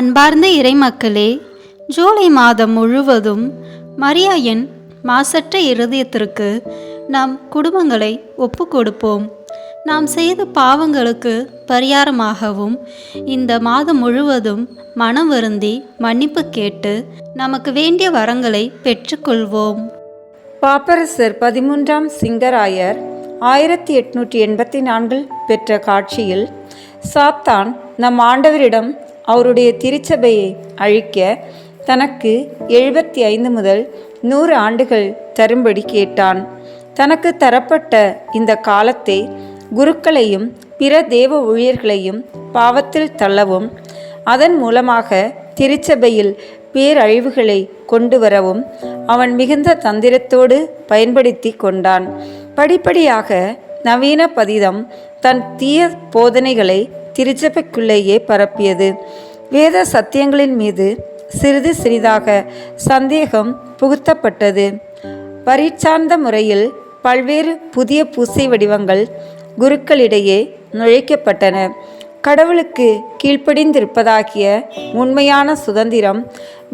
அன்பார்ந்த இறைமக்களே, ஜூலை மாதம் முழுவதும் மரியாயின் மாசற்ற இருதயத்திற்கு நம் குடும்பங்களை ஒப்பு கொடுப்போம். நாம் செய்த பாவங்களுக்கு பரிகாரமாகவும் இந்த மாதம் முழுவதும் மனம் வருந்தி மன்னிப்பு கேட்டு நமக்கு வேண்டிய வரங்களை பெற்றுக்கொள்வோம். பாப்பரசர் 13ஆம் சிங்கராயர் 1884 பெற்ற காட்சியில் சாத்தான் நம் ஆண்டவரிடம் அவருடைய திருச்சபையை அழிக்க தனக்கு 75 முதல் 100 ஆண்டுகள் தரும்படி கேட்டான். தனக்கு தரப்பட்ட இந்த காலத்தை குருக்களையும் பிற தேவ ஊழியர்களையும் பாவத்தில் தள்ளவும், அதன் மூலமாக திருச்சபையில் பேரழிவுகளை கொண்டு வரவும் அவன் மிகுந்த தந்திரத்தோடு பயன்படுத்தி கொண்டான். படிப்படியாக நவீன பதிதம் தன் தீய போதனைகளை திருச்சபைக்குள்ளேயே பரப்பியது. வேத சத்தியங்களின் மீது சிறிது சிறிதாக சந்தேகம் புகுத்தப்பட்டது. பரீட்சார்ந்த முறையில் பல்வேறு புதிய பூசை வடிவங்கள் குருக்களிடையே நுழைக்கப்பட்டன. கடவுளுக்கு கீழ்ப்படிந்திருப்பதாகிய உண்மையான சுதந்திரம்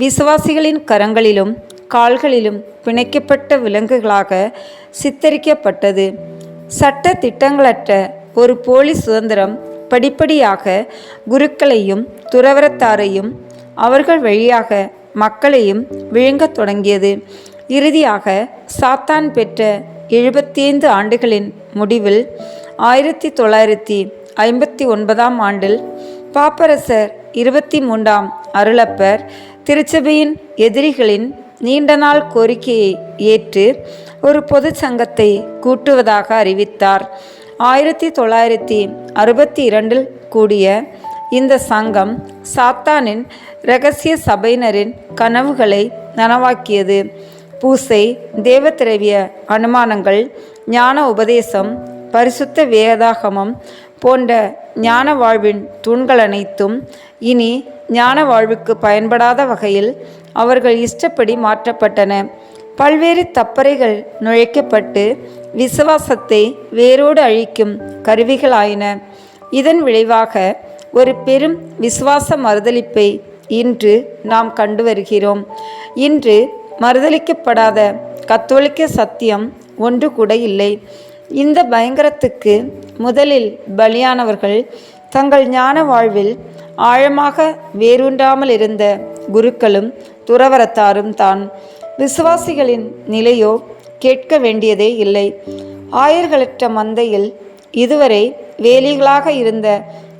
விசுவாசிகளின் கரங்களிலும் கால்களிலும் பிணைக்கப்பட்ட விலங்குகளாக சித்தரிக்கப்பட்டது. சட்ட திட்டங்களற்ற ஒரு போலி சுதந்திரம் படிப்படியாக குருக்களையும் துறவரத்தாரையும் அவர்கள் வழியாக மக்களையும் விழுங்கத் தொடங்கியது. இறுதியாக சாத்தான் பெற்ற 75 ஆண்டுகளின் முடிவில் 1959ஆம் ஆண்டில் பாப்பரசர் 23ஆம் அருளப்பர் திருச்சபையின் எதிரிகளின் நீண்ட நாள் கோரிக்கையை ஏற்று ஒரு பொது சங்கத்தை கூட்டுவதாக அறிவித்தார். 1962 கூடிய இந்த சங்கம் சாத்தானின் இரகசிய சபையினரின் கனவுகளை நனவாக்கியது. பூசை, தேவத்திரவிய அனுமானங்கள், ஞான உபதேசம், பரிசுத்த வேதாகமம் போன்ற ஞான வாழ்வின் தூண்கள் அனைத்தும் இனி ஞான வாழ்வுக்கு பயன்படாத வகையில் அவர்கள் இஷ்டப்படி மாற்றப்பட்டன. பல்வேறு தப்பறைகள் நுழைக்கப்பட்டு விசுவாசத்தை வேரோடு அழிக்கும் கருவிகளாயின. இதன் விளைவாக ஒரு பெரும் விசுவாச மறுதலிப்பை இன்று நாம் கண்டு வருகிறோம். இன்று மறுதலிக்கப்படாத கத்தோலிக்க சத்தியம் ஒன்று கூட இல்லை. இந்த பயங்கரத்துக்கு முதலில் பலியானவர்கள் தங்கள் ஞான வாழ்வில் ஆழமாக வேரூன்றாமல் இருந்த குருக்களும் துறவரத்தாரும் தான். விசுவாசிகளின் நிலையோ கேட்க வேண்டியதே இல்லை. ஆயர்களற்ற மந்தையில் இதுவரை வேலிகளாக இருந்த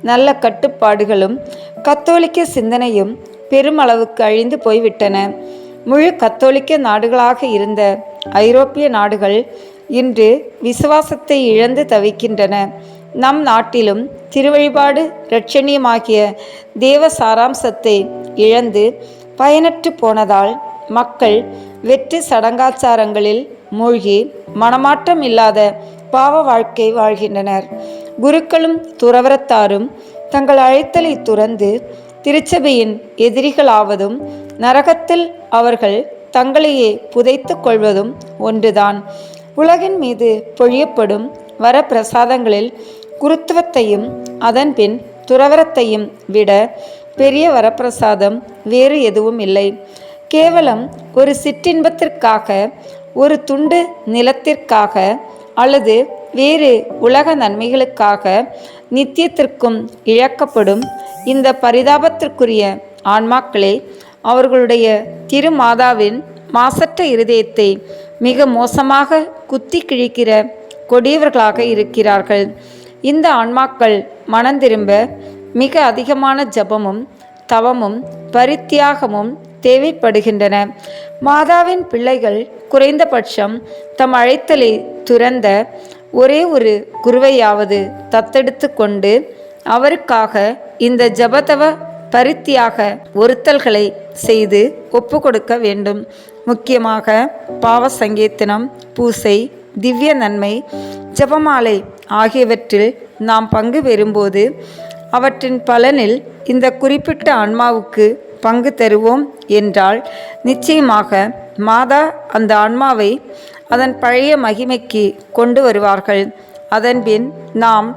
நல்ல கட்டுப்பாடுகளும் கத்தோலிக்க சிந்தனையும் பெருமளவுக்கு அழிந்து போய்விட்டன. முழு கத்தோலிக்க நாடுகளாக இருந்த ஐரோப்பிய நாடுகள் இன்று விசுவாசத்தை இழந்து தவிக்கின்றன. நம் நாட்டிலும் திருவழிபாடு இரட்சணியமாகிய தேவ சாராம்சத்தை இழந்து பயனற்று போனதால் மக்கள் வெற்று சடங்காச்சாரங்களில் மூழ்கி மனமாற்றம் இல்லாத பாவ வாழ்க்கை வாழ்கின்றனர். குருக்களும் துறவரத்தாரும் தங்கள் அழைத்தலை துறந்து திருச்சபையின் எதிரிகளாவதும் நரகத்தில் அவர்கள் தங்களையே புதைத்து கொள்வதும் ஒன்றுதான். உலகின் மீது பொழியப்படும் வரப்பிரசாதங்களில் குருத்துவத்தையும் அதன்பின் துறவரத்தையும் விட பெரிய வரப்பிரசாதம் வேறு எதுவும் இல்லை. கேவலம் ஒரு சிற்றின்பத்திற்காக, ஒரு துண்டு நிலத்திற்காக அல்லது வேறு உலக நன்மைகளுக்காக நித்தியத்திற்கும் இழக்கப்படும் இந்த பரிதாபத்திற்குரிய ஆன்மாக்களே அவர்களுடைய திருமாதாவின் மாசற்ற இருதயத்தை மிக மோசமாக குத்தி கிழிக்கிற கொடியவர்களாக இருக்கிறார்கள். இந்த ஆன்மாக்கள் மனந்திரும்ப மிக அதிகமான ஜபமும் தவமும் பரித்தியாகமும் தேவைப்படுகின்றன. மாதாவின் பிள்ளைகள் குறைந்தபட்சம் தம் அழைத்தலை துறந்த ஒரே ஒரு குருவையாவது தத்தெடுத்து கொண்டு அவருக்காக இந்த ஜபதவ பரித்தியாக ஒருத்தல்களை செய்து ஒப்பு கொடுக்க வேண்டும். முக்கியமாக பாவ சங்கீர்த்தனம், பூசை, திவ்ய நன்மை, ஜபமாலை ஆகியவற்றில் நாம் பங்கு பெறும்போது அவற்றின் பலனில் இந்த குறிப்பிட்ட ஆன்மாவுக்கு பங்கு தருவோம் என்றால் நிச்சயமாக மாதா அந்த ஆன்மாவை அதன் பழைய மகிமைக்கு கொண்டு வருவார்கள். அதன்பின் நாம்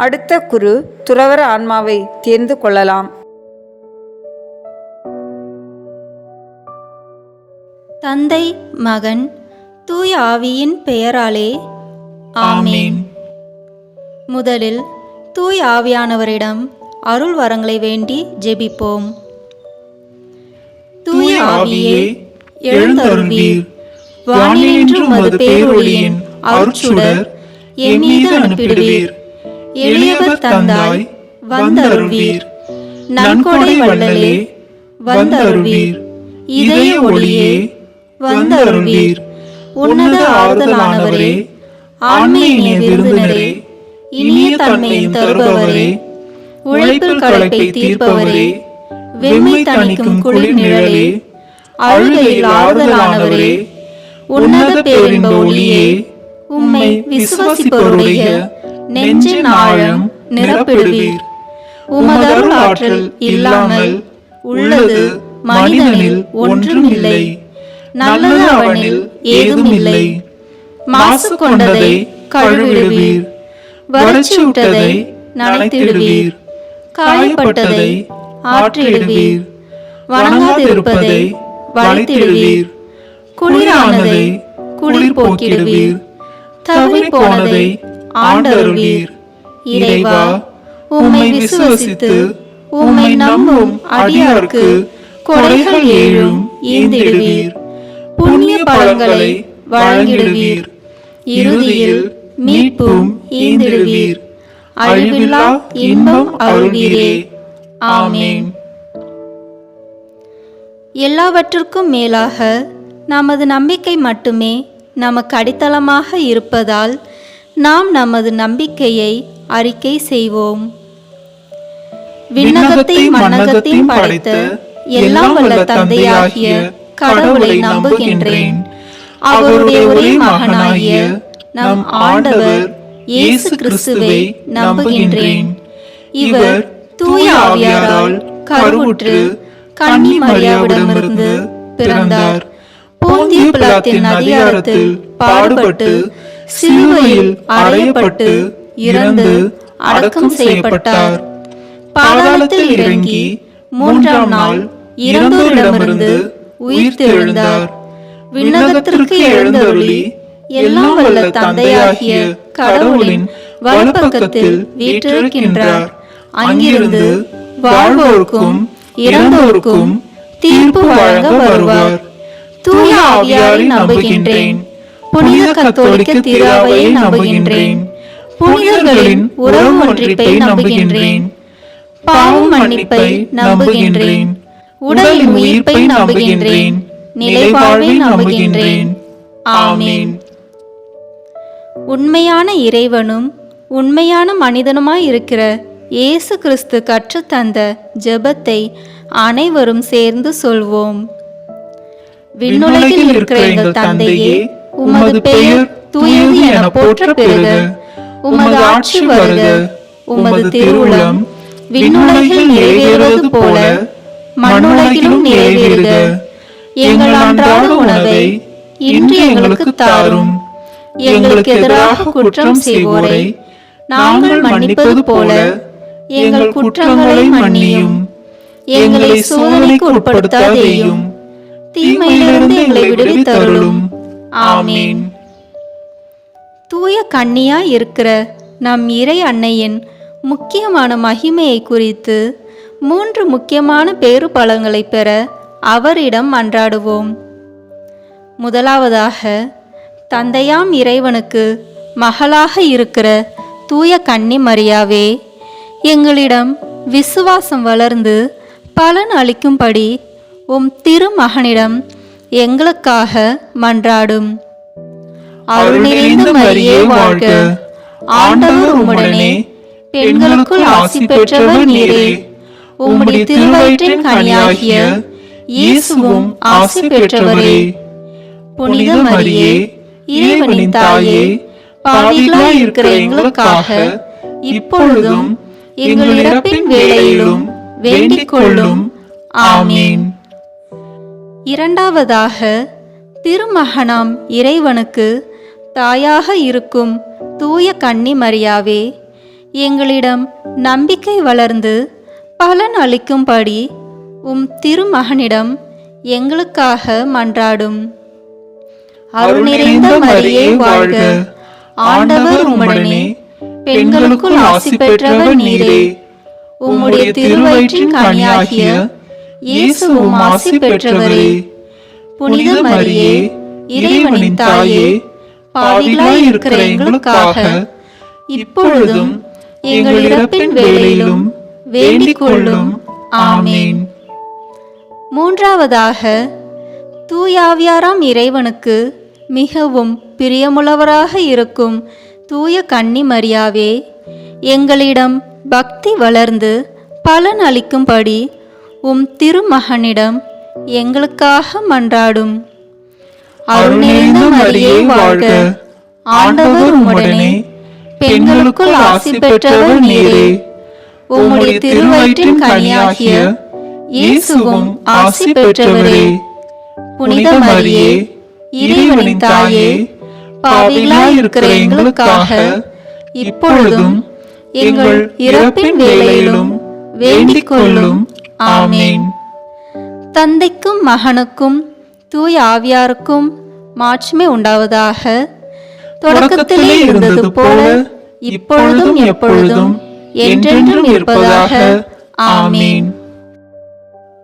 அடுத்த குரு துறவற ஆன்மாவை தேர்ந்து கொள்ளலாம். தந்தை, மகன், தூய ஆவியின் பெயராலே ஆமேன். முதலில் தூய ஆவியானவரிடம் அருள் வரங்களை வேண்டி ஜெபிப்போம். தூய ஆவியே, எழுந்தருள்வீர். வானினின்று உமது பேரொளியின் அருட்சுடர் என் மீது அனுப்பிடுவீர். எளியவர் தந்தாய், வந்தருள்வீர். நன்கொடை வள்ளலே, வந்தருள்வீர். இதய ஒளியே, வந்தருள்வீர். உன்னத ஆறுதலானவரே, ஆன்மீக விருந்தினரே, இனிய தன்மையும் தருபவரே, உழைப்பில் களைப்பை தீர்ப்பவரே, வெம்மை தணிக்கும் குளிர் நிழலே, அழுகையில் ஆறுதலானவரே, உன்னத பேரின்ப ஒளியே, உம்மை விசுவாசிப்பவருடைய நெஞ்சின் ஆழம் நிரப்பிடுவீர். உமதருள் ஆற்றல் இல்லாமல் உள்ளது மனிதனில் ஒன்றும் இல்லை. நல்லது அவனில் ஏதும் இல்லை. மாசு கொண்டதை கழுவிடுவீர். வறட்சியுட்டதை நனைத்திடுவீர். காயப்பட்டதை ஆற்றிடுவீர். வணங்காதிருப்பதை வளைத்திடுவீர். குளிரானதை குளிர் போக்கிடுவீர். தவறி போனதை ஆண்டருள்வீர். இறைவா, உம்மை விசுவசித்து உம்மை நம்பும் அடியார்க்கு கொடைகள் ஏழும் ஈந்திடுவீர். புண்ணிய பலன்களை வழங்கிடுவீர். இறுதியில் மீட்பும் ஈந்திடுவீர். அழிவில்லா இன்பம் அருள்வீரே. ஆமேன். எல்லாவற்றிற்கும் மேலாக நமது நம்பிக்கை மட்டுமே நமக்கு அடித்தளமாக இருப்பதால் நாம் நமது நம்பிக்கையை அறிக்கை செய்வோம். விண்ணகத்தையும் மண்ணகத்தையும் படைத்த எல்லாம் வல்ல தந்தையாகிய கடவுளை நம்புகின்றேன். அவருடைய ஒரே மகனாகிய நம் ஆண்டவர் இயேசு கிறிஸ்துவை நம்புகின்றேன். இவர் தூய ஆவியாரால் கருவுற்று கன்னி மரியாவிடமிருந்து பிறந்தார். போந்திய பிலாத்தின் அதிகாரத்தில் பாடுபட்டு சிலுவையில் அறையப்பட்டு இறந்து அடக்கம் செய்யப்பட்டார். பாதாளத்தில் இறங்கி மூன்றாம் நாள் இறந்தோரிடமிருந்து உயிர்த்தெழுந்தார். விண்ணகத்திற்கு எழுந்தருளி எல்லாம் வல்ல தந்தையாகிய கடவுளின் வலப்பக்கத்தில் வீற்றிருக்கின்றார். அங்கிருந்து வாழ்வோருக்கும் இறந்தோருக்கும் தீர்ப்பு வழங்க வருவார். தூய ஆவியாரை நம்புகின்றேன். புனித கத்தோலிக்க திருஅவையை நம்புகின்றேன். புனிதர்களின் உறவு ஒன்றிப்பை நம்புகின்றேன். பாவ மன்னிப்பை நம்புகின்றேன். உடலின் உயிர்ப்பை நம்புகின்றேன். நிலைவாழ்வை நம்புகின்றேன். ஆமேன். உண்மையான இறைவனும் உண்மையான மனிதனுமாய் இருக்கிற இயேசு கிறிஸ்து கற்றுத்தந்த ஜெபத்தை அனைவரும் சேர்ந்து சொல்வோம். விண்ணுலகில் இருக்கிற எங்கள் தந்தையே, உமது பெயர் தூயது என போற்ற பெறுக. உமது ஆட்சி வருக. உமது திருவுளம் விண்ணுலகில் நிறைவேறுவது போல மண்ணுலகிலும் நிறைவேறுக. எங்கள் அன்றாட உணவை இன்று எங்களுக்கு தாரும். எங்களுக்கு எதிராக குற்றம் செய்வோரை நாங்கள் மன்னிப்பது போல எங்கள் குற்றங்களை மன்னியும். எங்களை சோதனைக்கு உட்படுத்தாதேயும், தீமையிலிருந்து எங்களை விடுவித்தருளும். ஆமேன். தூய கன்னியாய் இருக்கிற நம் இறை அன்னையின் முக்கியமான மகிமையை குறித்து 3 முக்கியமான பேறு பலன்களை பெற அவரிடம் மன்றாடுவோம். முதலாவதாக, தந்தையாம் இறைவனுக்கு மகளாக இருக்கிற தூய கன்னி மரியாவே, எங்களிடம் விசுவாசம் வளர்ந்து பலன் அளிக்கும்படி உம் திருமகனிடம் எங்களுக்காக மன்றாடும். அருள் நிறைந்த மரியே வாழ்க. ஆண்டவர் உம்முடனே, பெண்களுக்குள் ஆசி பெற்றவர் நீரே. உம்முடைய திருவயிற்றின் கனியாகிய இயேசுவும் ஆசி பெற்றவரே. புனித மரியே, இறைவனின் தாயே, பாவிகளாய் இருக்கிற எங்களுக்காக இப்பொழுதும் எங்கள் இறப்பின் வேளையிலும் வேண்டிக் கொள்ளும். ஆமீன். இரண்டாவதாக, திருமகனாம் இறைவனுக்கு தாயாக இருக்கும் தூய கன்னி மரியாவே, எங்களிடம் நம்பிக்கை வளர்ந்து பலன் அளிக்கும்படி உம் திருமகனிடம் எங்களுக்காக மன்றாடும். அருள் நிறைந்த மரியே வாழ்க. ஆண்டவர் உம்முடனே, பெண்களுக்குள் ஆசி பெற்றவர் நீரே. உம்முடைய திருவயிற்றின் கனியாகிய இயேசுவும் ஆசி பெற்றவரே. புனித மரியே, இறைவனின் தாயே, பாவிகளாய் இருக்கிற எங்களுக்காக இப்பொழுதும் எங்கள் இறப்பின் வேளையிலும் வேண்டிக் கொள்ளும். ஆமேன். மூன்றாவதாக, தூயாவியாராம் இறைவனுக்கு மிகவும் பிரியமுள்ளவராக இருக்கும் தூய கன்னி மரியாவே, எங்களிடம் பக்தி வளர்ந்து பலன் அளிக்கும்படி உம் திருமகனிடம் எங்களுக்காக மன்றாடும். அருள் நிறைந்த மரியே வாழ்க. ஆண்டவர் உம்முடனே, பெண்களுக்குள் ஆசி பெற்றவர் நீரே. உம்முடைய திருவயிற்றின் கனியாகிய இயேசுவும் ஆசி பெற்றவரே. புனித மரியே, இறைவனின் தாயே, பாவிகளாய் இருக்கிற எங்களுக்காக இப்பொழுதும் எங்கள் இறப்பின் வேளையிலும் வேண்டிக் கொள்ளும். ஆமேன். தந்தைக்கும் மகனுக்கும் தூய ஆவியாருக்கும் மாட்சிமை உண்டாவதாக. தொடக்கத்திலே இருந்தது போல இப்பொழுதும் எப்பொழுதும் என்றென்றும் இருப்பதாக. ஆமேன்.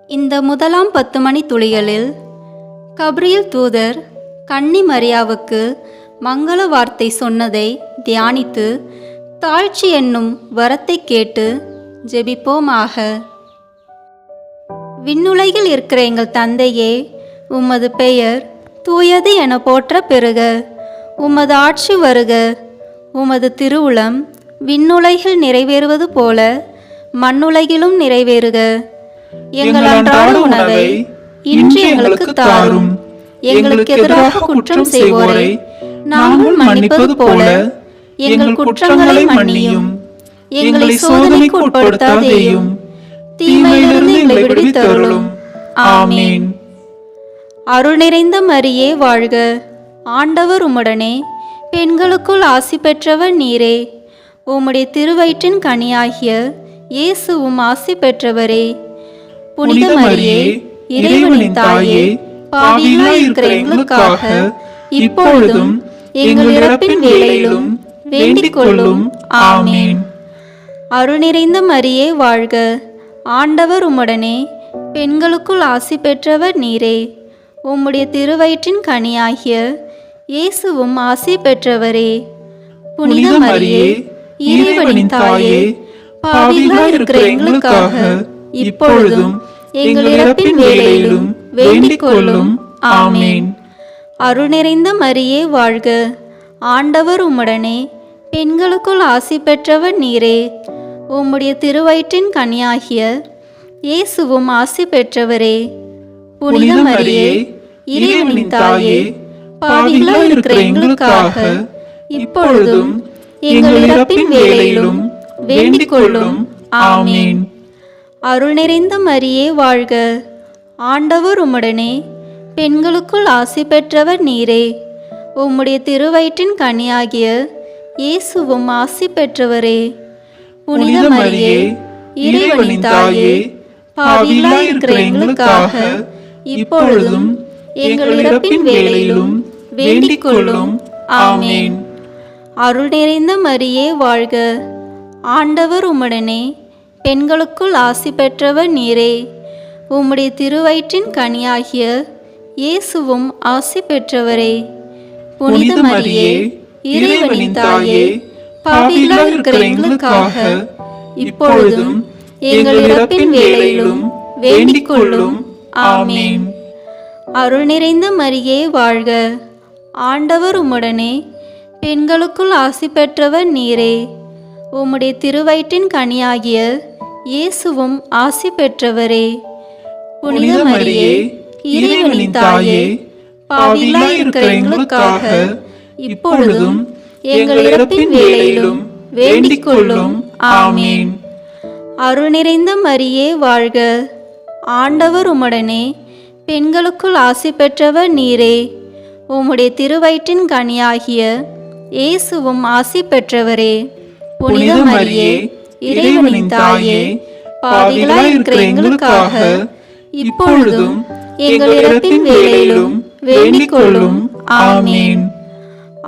இந்த முதலாம் 10 மணி துளிகளில் கப்ரியேல் தூதர் கன்னி மரியாவுக்கு மங்கள வார்த்தை சொன்னதை தியானித்து தாழ்ச்சி என்னும் வரத்தை கேட்டு ஜெபிப்போமாக. விண்ணுலகில் இருக்கிற எங்கள் தந்தையே, உமது பெயர் தூயது என போற்ற பெறுக. உமது ஆட்சி வருக. உமது திருவுளம் விண்ணுலகில் நிறைவேறுவது போல மண்ணுலகிலும் நிறைவேறுக. எங்கள் அன்றாட உணவை இன்று எங்களுக்கு தாரும். எங்களுக்கு எதிராக குற்றம் செய்வோரை நாங்கள் மன்னிப்பது போல எங்கள் குற்றங்களை மன்னியும். எங்களை சோதனைக்கு உட்படுத்தாதேயும், தீமையிலிருந்து எங்களை விடுவித்தருளும். ஆமேன். அருள் நிறைந்த மரியே வாழ்க. ஆண்டவர் உம்முடனே, பெண்களுக்குள் ஆசி பெற்றவர் நீரே. உம்முடைய திருவயிற்றின் கனியாகிய இயேசுவும் ஆசி பெற்றவரே. புனித மரியே, இறைவனின் தாயே, பாவிகளாய் இருக்கிற எங்களுக்காக இப்பொழுதும் எங்கள் இறப்பின் வேளையிலும் வேண்டிக் கொள்ளும். ஆமேன். அருள் நிறைந்த மரியே வாழ்க. ஆண்டவர் உம்முடனே, பெண்களுக்குள் ஆசி பெற்றவர் நீரே. உம்முடைய திருவயிற்றின் கனியாகிய இயேசுவும் ஆசி பெற்றவரே. புனித மரியே, இறைவனின் தாயே, பாவிகளாய் இருக்கிற எங்களுக்காக இப்பொழுதும் எங்கள் இறப்பின் வேளையிலும் வேண்டிக் கொள்ளும். ஆமேன். அருள் நிறைந்த மரியே வாழ்க. ஆண்டவர் உம்முடனே, பெண்களுக்குள் ஆசி பெற்றவர் நீரே. உம்முடைய திருவயிற்றின் கனியாகிய இயேசுவும் ஆசி பெற்றவரே. புனித மரியே, இறைவனின் தாயே, பாவிகளாய் இருக்கிற எங்களுக்காக இப்பொழுதும் எங்கள் இறப்பின் வேளையிலும் வேண்டிக் கொள்ளும். ஆமேன். அருள் நிறைந்த மரியே வாழ்க. ஆண்டவர் உம்முடனே, பெண்களுக்குள் ஆசி பெற்றவர் நீரே. உம்முடைய திருவயிற்றின் கனியாகிய இயேசுவும் ஆசி பெற்றவரே. புனித மரியே, இறைவனின் தாயே, பாவிகளாய் இருக்கிற எங்களுக்காக இப்பொழுதும் எங்கள் இறப்பின் வேளையிலும் வேண்டிக் கொள்ளும். ஆமேன். அருள் நிறைந்த மரியே வாழ்க. ஆண்டவர் உம்முடனே, பெண்களுக்குள் ஆசி பெற்றவர் நீரே. உம்முடைய திருவயிற்றின் கனியாகிய இயேசுவும் ஆசி பெற்றவரே. புனித மரியே, இறைவனின் தாயே, பாவிகளாய் இருக்கிற எங்களுக்காக இப்பொழுதும் எங்கள் இறப்பின் வேளையிலும் வேண்டிக் கொள்ளும். ஆமேன். அருள் நிறைந்த மரியே வாழ்க. ஆண்டவர் உம்முடனே, பெண்களுக்குள் ஆசி பெற்றவர் நீரே. உம்முடைய திருவயிற்றின் கனியாகிய இயேசுவும் ஆசி பெற்றவரே. புனித மரியே, இறைவனின் தாயே, பாவிகளாய் இருக்கிற எங்களுக்காக இப்பொழுதும் எங்கள் இறப்பின் வேளையிலும் வேண்டிக் கொள்ளும். ஆமேன். அருள் நிறைந்த மரியே வாழ்க. ஆண்டவர் உம்முடனே, பெண்களுக்குள் ஆசி பெற்றவர் நீரே. உம்முடைய திருவயிற்றின் கனியாகிய இயேசுவும் ஆசி பெற்றவரே. புனித மரியே, இறைவனின் தாயே, பாவிகளாய் இருக்கிற எங்களுக்காக இப்பொழுதும் எங்கள் இறப்பின் வேளையிலும் வேண்டிக் கொள்ளும். ஆமேன்.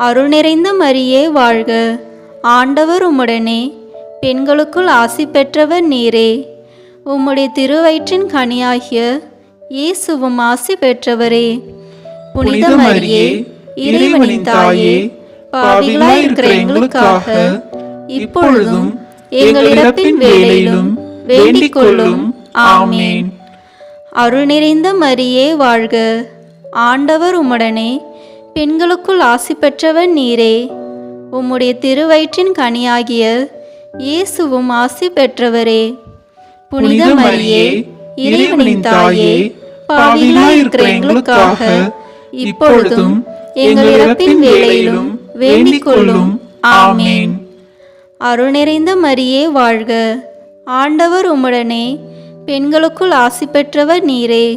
அருள் நிறைந்த மரியே வாழ்க, ஆண்டவர் உம்முடனே, பெண்களுக்குள் ஆசி பெற்றவர் நீரே. உம்முடைய திருவயிற்றின் கனியாகிய இயேசுவும் ஆசி பெற்றவரே. புனித மரியே, இறைவனின் தாயே, பாவிகளாய் இருக்கிற எங்களுக்காக இப்பொழுதும் எங்கள் இறப்பின் வேளையிலும் வேண்டிக் கொள்ளும். ஆமேன். அருள் நிறைந்த மரியே வாழ்க, ஆண்டவர் உம்முடனே, பெண்களுக்குள் ஆசி பெற்றவர் நீரே. உம்முடைய திருவயிற்றின் கனியாகிய இயேசுவும் ஆசி பெற்றவரே. புனித மரியே, இறைவனின் தாயே, பாவிகளாய் இருக்கிற எங்களுக்காக இப்பொழுதும் எங்கள் இறப்பின் வேளையிலும் வேண்டிக் கொள்ளும். ஆமேன். அருள் நிறைந்த மரியே வாழ்க, ஆண்டவர் உம்முடனே, பெண்களுக்குள் ஆசி பெற்றவர் நீரே.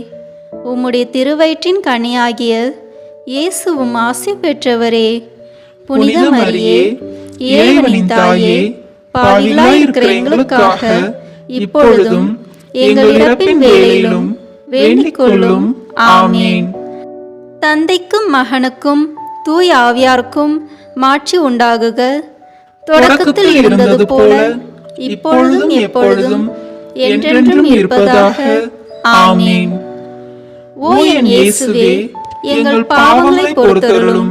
உம்முடைய திருவயிற்றின் கனியாகிய இயேசுவும் ஆசி பெற்றவரே. புனித மரியே, இறைவனின் தாயே, பாவிகளாய் இருக்கிற எங்களுக்காக இப்பொழுதும் எங்கள் இறப்பின் வேளையிலும் வேண்டிக் கொள்ளும். ஆமேன். தந்தைக்கும் மகனுக்கும் தூய ஆவியாருக்கும் மாட்சி உண்டாகுக. தொடக்கத்தில் இருந்தது போல இப்பொழுதும் எப்பொழுதும் என்றென்றும் இருப்பதாக. ஆமேன். ஓ என் இயேசுவே, எங்கள் பாவங்களை பொறுத்தருளும்,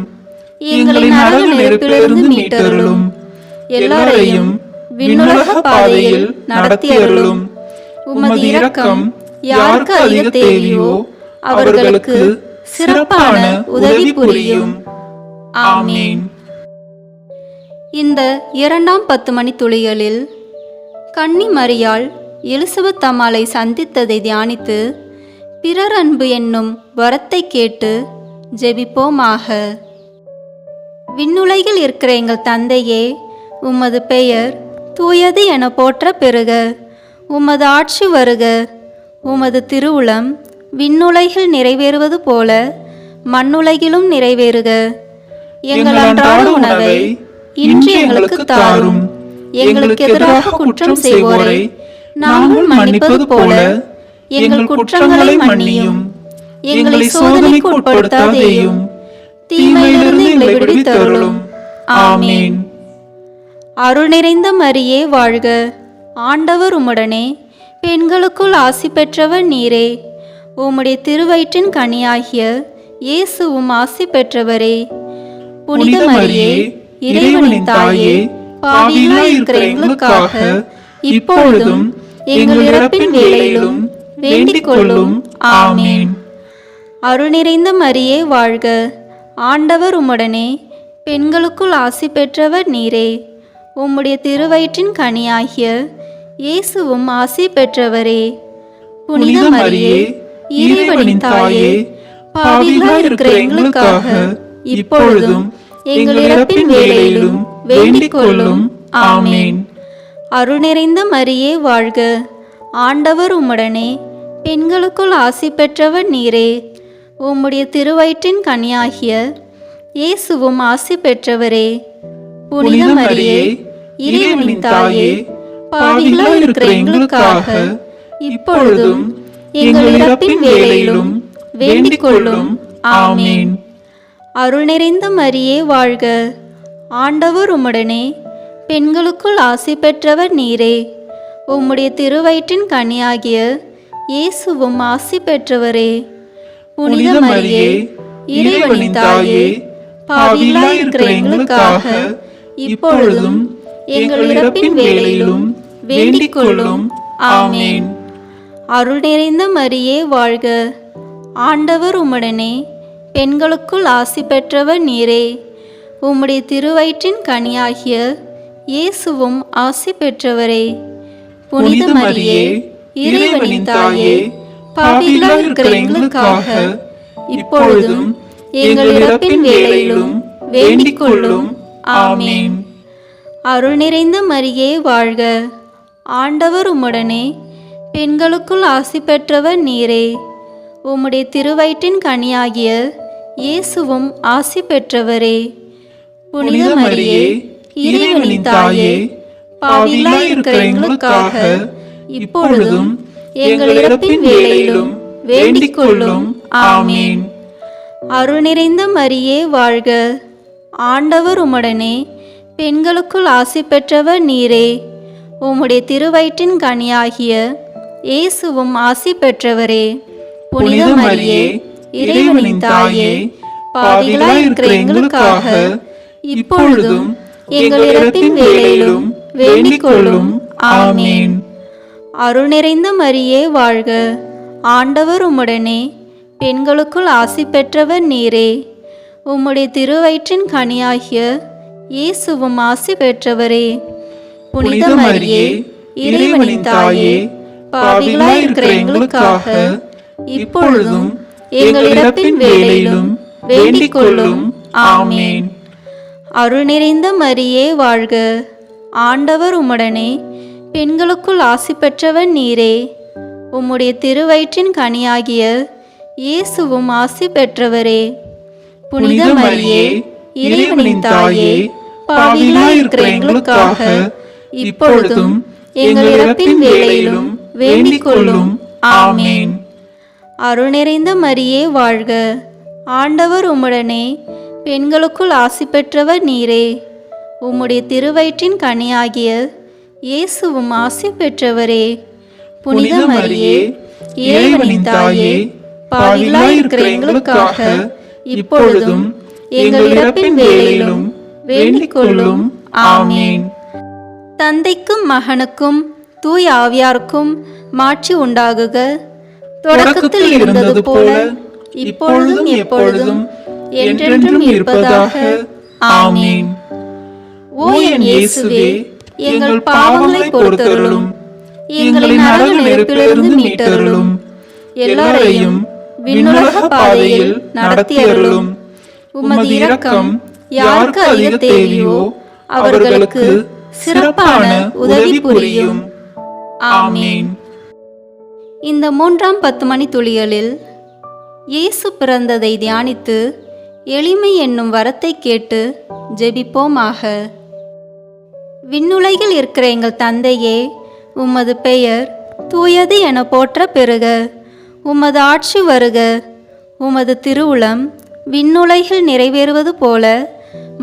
எங்களை நரக நெருப்பிலிருந்து மீட்டருளும், எல்லாரையும் விண்ணுலக பாதையில் நடத்தி அருளும். உமது இரக்கம் யாருக்கு அதிக தேவையோ அவர்களுக்கு சிறப்பான உதவி புரியும். ஆமேன். இந்த இரண்டாம் 10 மணித்துளிகளில் கன்னி மரியாள் எலிசபெத் அம்மாளை சந்தித்ததை தியானித்து பிறர் அன்பு என்னும் வரத்தை கேட்டு ஜெபிப்போமாக. விண்ணுலகில் இருக்கிற எங்கள் தந்தையே, உமது பெயர் தூயது என போற்ற பெறுக. உமது ஆட்சி வருக. உமது திருவுளம் விண்ணுலகில் நிறைவேறுவது போல மண்ணுலகிலும் நிறைவேறுக. எங்கள் அன்றாட உணவை இன்று எங்களுக்கு தாரும். எங்களுக்கு எதிராக குற்றம் செய்வோரை நாங்கள் மன்னிப்பது போல எங்கள் குற்றங்களை மன்னியும். எங்களை சோதனைக்கு உட்படுத்தாதேயும், தீமையிலிருந்து எங்களை விடுவித்தருளும். ஆமேன். அருள் நிறைந்த மரியே வாழ்க, ஆண்டவர் உம்முடனே, பெண்களுக்குள் ஆசி பெற்றவர் நீரே. உம்முடைய திருவயிற்றின் கனியாகிய இயேசுவும் ஆசி பெற்றவரே. புனித மரியே, இறைவனின் தாயே, பாவிகளாய் இருக்கிற எங்களுக்காக இப்பொழுதும் எங்கள் இறப்பின் வேளையிலும் வேண்டிக் கொள்ளும். ஆமேன். அருள் நிறைந்த மரியே வாழ்க, ஆண்டவர் உம்முடனே, பெண்களுக்குள் ஆசி பெற்றவர் நீரே. உம்முடைய திருவயிற்றின் கனியாகிய இயேசுவும் ஆசி பெற்றவரே. புனித மரியே, இறைவனின் தாயே, பாவிகளாய் இருக்கிற எங்களுக்காக இப்பொழுதும் எங்கள் இறப்பின் வேளையிலும் வேண்டிக் கொள்ளும். ஆமேன். அருள் நிறைந்த மரியே வாழ்க, ஆண்டவர் உம்முடனே, பெண்களுக்குள் ஆசி பெற்றவர் நீரே. உம்முடைய திருவயிற்றின் கனியாகிய இயேசுவும் ஆசி பெற்றவரே. புனித மரியே, இறைவனின் தாயே, பாவிகளாய் இருக்கிற எங்களுக்காக இப்பொழுதும் எங்கள் இறப்பின் வேளையிலும் வேண்டிக் கொள்ளும். ஆமேன். அருள் நிறைந்த மரியே வாழ்க, ஆண்டவர் உம்முடனே, பெண்களுக்குள் ஆசி பெற்றவர் நீரே. உம்முடைய திருவயிற்றின் கனியாகிய இயேசுவும் ஆசி பெற்றவரே. புனித மரியே, இறைவனின் தாயே, பாவிகளாய் இருக்கிற எங்களுக்காக இப்பொழுதும் எங்கள் இறப்பின் வேளையிலும் வேண்டிக் கொள்ளும். ஆமேன். அருள் நிறைந்த மரியே வாழ்க, ஆண்டவர் உம்முடனே, பெண்களுக்குள் ஆசி பெற்றவர் நீரே. உம்முடைய திருவயிற்றின் கனியாகிய இயேசுவும் ஆசி பெற்றவரே. புனித மரியே, இறைவனின் தாயே, பாவிகளாய் இருக்கிற எங்களுக்காக இப்பொழுதும் எங்கள் இறப்பின் வேளையிலும் வேண்டிக் கொள்ளும். ஆமேன். அருள் நிறைந்த மரியே வாழ்க, ஆண்டவர் உம்முடனே, பெண்களுக்குள் ஆசி பெற்றவர் நீரே. உம்முடைய திருவயிற்றின் கனியாகிய இயேசுவும் ஆசி பெற்றவரே. புனித மரியே, இறைவனின் தாயே, பாவிகளாய் இருக்கிற எங்களுக்காக இப்பொழுதும் எங்கள் இறப்பின் வேளையிலும் வேண்டிக் கொள்ளும். ஆமேன். அருள் நிறைந்த மரியே வாழ்க. ஆண்டவர் உம்முடனே, பெண்களுக்குள் ஆசி பெற்றவர் நீரே. உம்முடைய திருவயிற்றின் கனியாகிய இயேசுவும் ஆசி பெற்றவரே. புனித மரியே, இறைவனின் தாயே, பாவிகளாய் இருக்கிற எங்களுக்காக இப்பொழுதும் எங்கள் இறப்பின் வேளையிலும் வேண்டிக் கொள்ளும். ஆமேன். அருள் நிறைந்த மரியே வாழ்க. ஆண்டவர் உம்முடனே, பெண்களுக்குள் ஆசி பெற்றவர் நீரே. உம்முடைய திருவயிற்றின் கனியாகிய இயேசுவும் ஆசி பெற்றவரே. புனித மரியே, இறைவனின் தாயே, பாவிகளாய் இருக்கிற எங்களுக்காக இப்பொழுதும் எங்கள் இறப்பின் வேளையிலும் வேண்டிக் கொள்ளும். ஆமேன். அருள் நிறைந்த மரியே வாழ்க. ஆண்டவர் உம்முடனே, பெண்களுக்குள் ஆசி பெற்றவர் நீரே. உம்முடைய திருவயிற்றின் கனியாகிய இயேசுவும் ஆசி பெற்றவரே. புனித மரியே, இறைவனின் தாயே, பாவிகளாய் இருக்கிற எங்களுக்காக இப்பொழுதும் எங்கள் இறப்பின் வேளையிலும் வேண்டிக் கொள்ளும். ஆமேன். அருள் நிறைந்த மரியே வாழ்க. ஆண்டவர் உம்முடனே, பெண்களுக்குள் ஆசி பெற்றவர் நீரே. உம்முடைய திருவயிற்றின் கனியாகிய இயேசுவும் ஆசி பெற்றவரே. புனித மரியே, இறைவனின் தாயே, பாவிகளாய் இருக்கிற எங்களுக்காக இப்பொழுதும் எங்கள் இறப்பின் வேளையிலும் வேண்டிக் கொள்ளும். ஆமேன். தந்தைக்கும் மகனுக்கும் தூய் ஆவியாருக்கும் மாட்சி உண்டாகுக. தொடக்கத்தில் இருந்தது போல இப்பொழுதும் எப்பொழுதும் என்றென்றும் இருப்பதாக. ஆமேன். ஓ என் இயேசுவே, எங்கள் பாவங்களை பொறுத்தருளும், எங்களை நரக நெருப்பிலிருந்து மீட்டருளும், எல்லாரையும் விண்ணுலக பாதையில் நடத்தியருளும். உமது இரக்கம் யாருக்கு அதிக தேவையோ அவர்களுக்கு சிறப்பான உதவி புரியும். ஆமேன். இந்த 3ஆம் 10 மணி துளிகளில் இயேசு பிறந்ததை தியானித்து எளிமை என்னும் வரத்தை கேட்டு ஜெபிப்போமாக. விண்ணுலகில் இருக்கிற எங்கள் தந்தையே, உமது பெயர் தூயது என போற்ற பெறுக. உமது ஆட்சி வருக. உமது திருவுளம் விண்ணுலகில் நிறைவேறுவது போல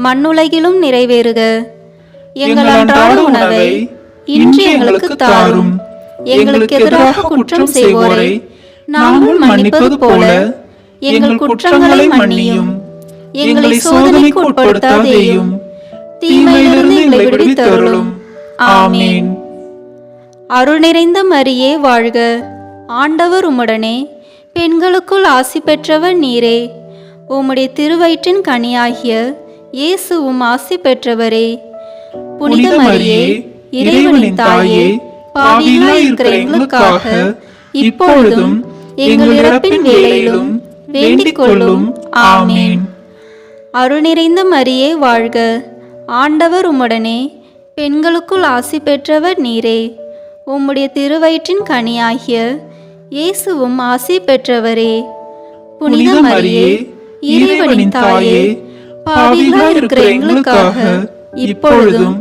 மண்ணுலகிலும் நிறைவேறுக. எங்கள் அன்றாட உணவை இன்று எங்களுக்கு தாரும். எங்களுக்கு எதிராக குற்றம் செய்வோரை நாங்கள் மன்னிப்பது போல எங்கள் குற்றங்களை மன்னியும். எங்களை சோதனைக்கு உட்படுத்தாதேயும், தீமையிலிருந்து எங்களை விடுவித்தருளும். ஆமேன். அருள் நிறைந்த மரியே வாழ்க. ஆண்டவர் உம்முடனே, பெண்களுக்குள் ஆசி பெற்றவர் நீரே. உம்முடைய திருவயிற்றின் கனியாகிய இயேசுவும் ஆசி பெற்றவரே. புனித மரியே, இறைவனின் தாயே, பாவிகளாய் இருக்கிற எங்களுக்காக இப்பொழுதும் எங்கள் இறப்பின் வேளையிலும் வேண்டிக் கொள்ளும். ஆமேன். அருள் நிறைந்த மரியே வாழ்க. ஆண்டவர் உம்முடனே, பெண்களுக்குள் ஆசி பெற்றவர் நீரே. உம்முடைய திருவயிற்றின் கனியாகிய இயேசுவும் ஆசி பெற்றவரே. புனித மரியே, இறைவனின் தாயே, பாவிகளாய் இருக்கிற எங்களுக்காக இப்பொழுதும்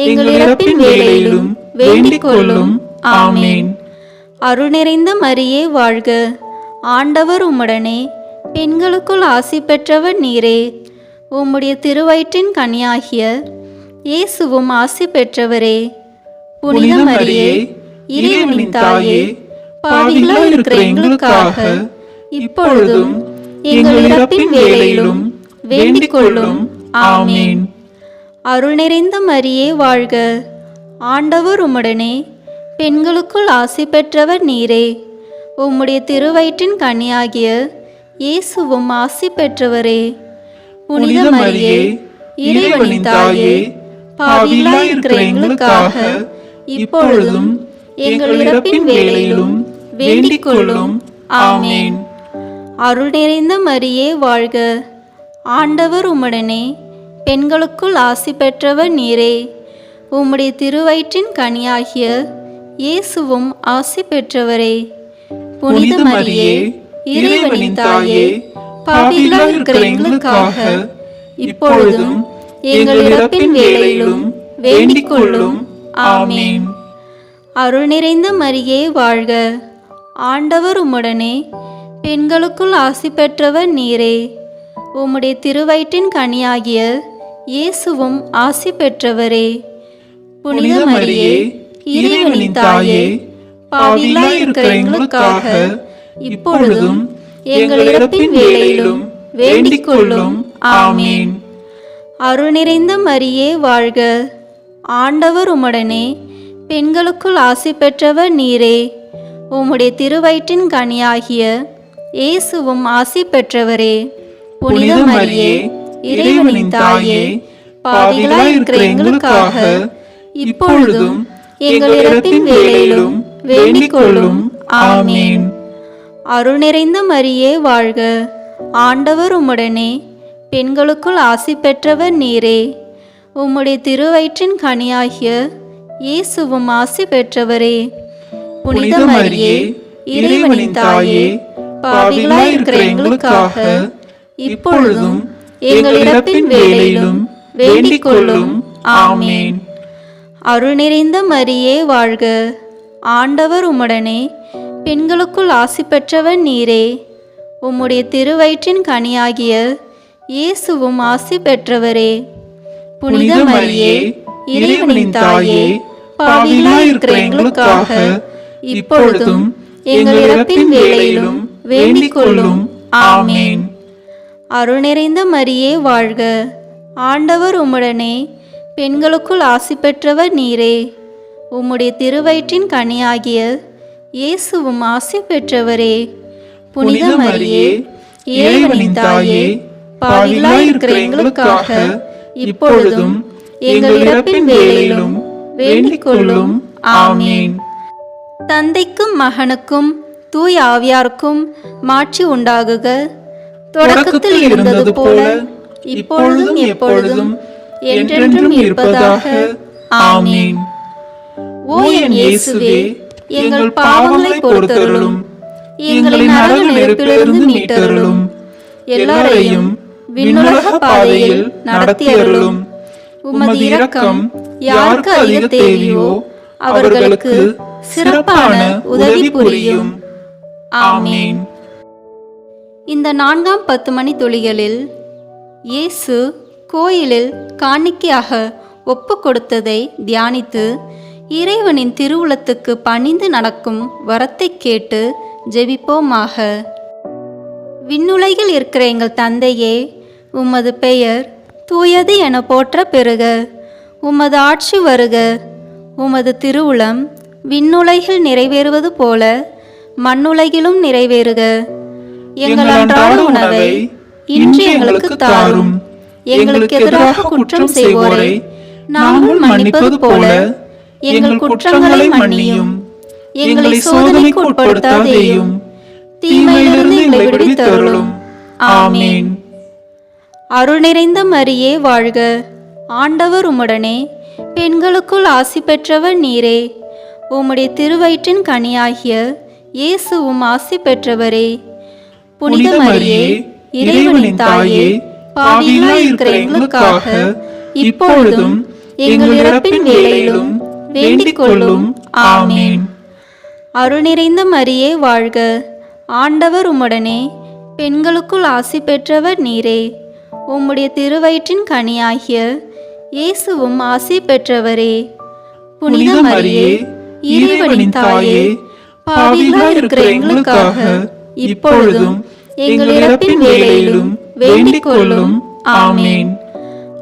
எங்கள் இறப்பின் வேளையிலும் வேண்டிக் கொள்ளும். ஆமேன். அருள் நிறைந்த மரியே வாழ்க. ஆண்டவர் உம்முடனே, பெண்களுக்குள் ஆசி பெற்றவர் நீரே. உம்முடைய திருவயிற்றின் கனியாகிய இயேசுவும் ஆசி பெற்றவரே. புனித மரியே, இறைவனின் தாயே, பாவிகளாய் இருக்கிற எங்களுக்காக இப்பொழுதும் எங்கள் இறப்பின் வேளையிலும் வேண்டிக் கொள்ளும். ஆமேன். அருள் நிறைந்த மரியே வாழ்க. ஆண்டவர் உம்முடனே, பெண்களுக்குள் ஆசி பெற்றவர் நீரே. உம்முடைய திருவயிற்றின் கனியாகிய இயேசுவும் ஆசி பெற்றவரே. புனித மரியே, இறைவனின் தாயே, பாவிகளாய் இருக்கிற எங்களுக்காக இப்பொழுதும் எங்கள் இறப்பின் வேளையிலும் வேண்டிக் கொள்ளும். ஆமேன். அருள் நிறைந்த மரியே வாழ்க. ஆண்டவர் உம்முடனே, பெண்களுக்குள் ஆசி பெற்றவர் நீரே. உம்முடைய திருவயிற்றின் கனியாகிய இயேசுவும் ஆசி பெற்றவரே. புனித மரியே, இறைவனின் தாயே, பாவிகளாய் இருக்கிற எங்களுக்காக இப்பொழுதும் எங்கள் இறப்பின் வேளையிலும் வேண்டிக் கொள்ளும். ஆமேன். அருள் நிறைந்த மரியே வாழ்க. ஆண்டவர் உம்முடனே, பெண்களுக்குள் ஆசி பெற்றவர் நீரே. உம்முடைய திருவயிற்றின் கனியாகிய இயேசுவும் ஆசி பெற்றவரே. புனித மரியே, இறைவனின் தாயே, பாவிகளாய் இருக்கிற எங்களுக்காக இப்பொழுதும் எங்கள் இறப்பின் வேளையிலும் வேண்டிக் கொள்ளும். ஆமீன். அருள் நிறைந்த மரியே வாழ்க, ஆண்டவர் உம்முடனே, பெண்களுக்குள் ஆசி பெற்றவர் நீரே. உம்முடைய திருவயிற்றின் கனியாகிய இயேசுவும் ஆசி பெற்றவரே. புனித மரியே, இறைவனின் தாயே, பாவிகளாய் இருக்கிற எங்களுக்காக இப்பொழுதும் எங்கள் இறப்பின் வேளையிலும் வேண்டிக் கொள்ளும். ஆமீன். அருள் நிறைந்த மரியே வாழ்க, ஆண்டவர் உம்முடனே, பெண்களுக்குள் ஆசி பெற்றவர் நீரே. உம்முடைய திருவயிற்றின் கனியாகிய இயேசுவும் ஆசி பெற்றவரே. புனித மரியே, இறைவனின் தாயே, பாவிகளாய் இருக்கிற எங்களுக்காக இப்பொழுதும் எங்கள் இறப்பின் வேளையிலும் வேண்டிக் கொள்ளும். ஆமீன். அருள் நிறைந்த மரியே வாழ்க, ஆண்டவர் உம்முடனே, பெண்களுக்குள் ஆசி பெற்றவர் நீரே. உம்முடைய திருவயிற்றின் கனியாகிய இயேசுவும் ஆசி பெற்றவரே. புனித மரியே, இறைவனின் தாயே, பாவிகளாய் இருக்கிற எங்களுக்காக இப்பொழுதும் எங்கள் இறப்பின் வேளையிலும் வேண்டிக் கொள்ளும். ஆமீன். அருள் நிறைந்த மரியே வாழ்க, ஆண்டவர் உம்முடனே, பெண்களுக்குள் ஆசி பெற்றவர் நீரே. உம்முடைய திருவயிற்றின் கனியாகிய இயேசுவும் ஆசி பெற்றவரே. புனித மரியே, இறைவனின் தாயே, பாவிகளாய் இருக்கிற எங்களுக்காக இப்பொழுதும் எங்கள் இறப்பின் வேளையிலும் வேண்டிக் கொள்ளும். ஆமீன். தந்தைக்கும் மகனுக்கும் தூய ஆவியாருக்கும் மாட்சி உண்டாகுக. தொடக்கத்தில் இருந்தது போல இப்பொழுதும் எப்பொழுதும் என்றென்றும் இருப்பதாக. ஆமீன். ஓ என் இயேசுவே, எங்கள் பாவங்களை பொறுத்தருளும், எங்களை நரக நெருப்பிலிருந்து மீட்டருளும், எல்லாரையும் விண்ணுலக பாதையில் நடத்தி அருளும். உமது இரக்கம் யாருக்கு அதிக தேவையோ அவர்களுக்கு சிறப்பான உதவி புரியும். ஆமீன். இந்த 4ஆம் 10 மணி துளிகளில் இயேசு கோயிலில் காணிக்கையாக ஒப்பு கொடுத்ததை தியானித்து இறைவனின் திருவுளத்துக்கு பணிந்து நடக்கும் வரத்தை கேட்டு ஜெபிப்போமாக. விண்ணுலகில் இருக்கிற எங்கள் தந்தையே, உமது பெயர் தூயது என போற்ற பெறுக. உமது ஆட்சி வருக. உமது திருவுளம் விண்ணுலகில் நிறைவேறுவது போல மண்ணுலகிலும் நிறைவேறுக. எங்கள் அன்றாட உணவை இன்று எங்களுக்கு தாரும். எங்களுக்கு எதிராக குற்றம் செய்வோரை நாங்கள் மன்னிப்பது போல எங்கள் குற்றங்களை மன்னியும். எங்களை சோதனைக்கு உட்படுத்தாதேயும், தீமையிலிருந்து எங்களை விடுவித்தருளும். ஆமீன். அருள் நிறைந்த மரியே வாழ்க, ஆண்டவர் உம்முடனே, பெண்களுக்குள் ஆசி பெற்றவர் நீரே. உம்முடைய திருவயிற்றின் கனியாகிய இயேசுவும் ஆசி பெற்றவரே. புனித மரியே, இறைவனின் தாயே, பாவிகளாய் இருக்கிற எங்களுக்காக இப்பொழுதும் எங்கள் இறப்பின் வேளையிலும் வேண்டிக் கொள்ளும். ஆமீன். அருள் நிறைந்த மரியே வாழ்க, ஆண்டவர் உம்முடனே, பெண்களுக்குள் ஆசி பெற்றவர் நீரே. உம்முடைய திருவயிற்றின் கனியாகிய இயேசுவும் ஆசி பெற்றவரே. புனித மரியே, இறைவனின் தாயே, பாவிகளாய் இருக்கிற எங்களுக்காக இப்பொழுதும் எங்கள் இறப்பின் வேளையிலும் வேண்டிக் கொள்ளும். ஆமீன்.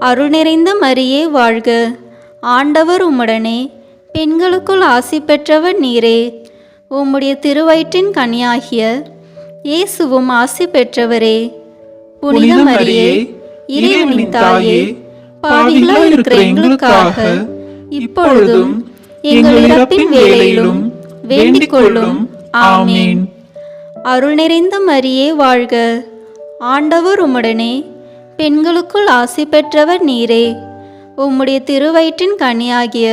அருள் நிறைந்த மரியே வாழ்க, ஆண்டவர் உம்முடனே, பெண்களுக்குள் ஆசி பெற்றவர் நீரே. உம்முடைய திருவயிற்றின் கனியாகிய இயேசுவும் ஆசி பெற்றவரே. புனித மரியே, இறைவனின் தாயே, பாவிகளாய் இருக்கிற எங்களுக்காக இப்பொழுதும் எங்கள் இறப்பின் வேளையிலும் வேண்டிக் கொள்ளும். ஆமீன். அருள் நிறைந்த மரியே வாழ்க, ஆண்டவர் உம்முடனே, பெண்களுக்குள் ஆசி பெற்றவர் நீரே. உம்முடைய திருவயிற்றின் கனியாகிய